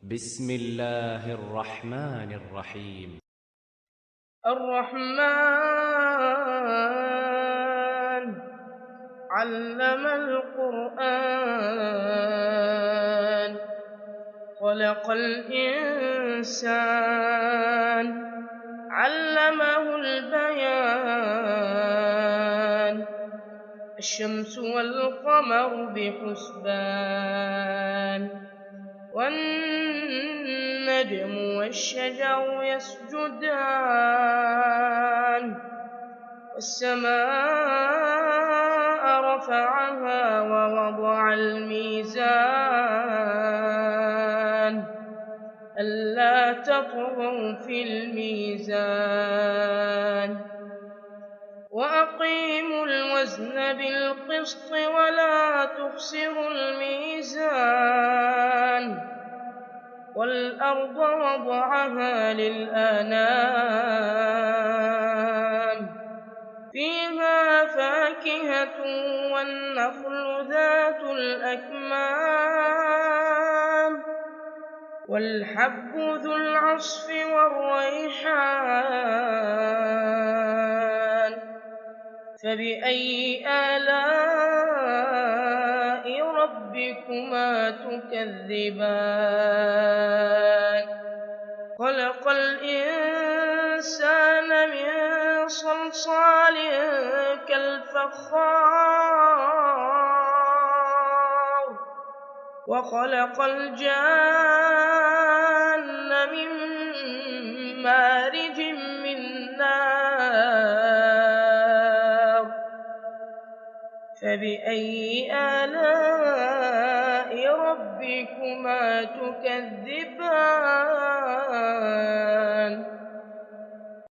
بسم الله الرحمن الرحيم. الرحمن علم القرآن خلق الإنسان علمه البيان الشمس والقمر بحسبان والنجم والشجر يسجدان والسماء رفعها ووضع الميزان ألا تطغوا في الميزان وأقيموا الوزن بالقسط ولا تخسروا الميزان والأرض وضعها للأنام فيها فاكهة والنخل ذات الأكمام والحب ذو العصف والريحان فبأي آلاء ربكما تكذبان خلق الإنسان من صلصال كالفخار وخلق الجان من مارج من نار فبأي آلاء ربكما تكذبان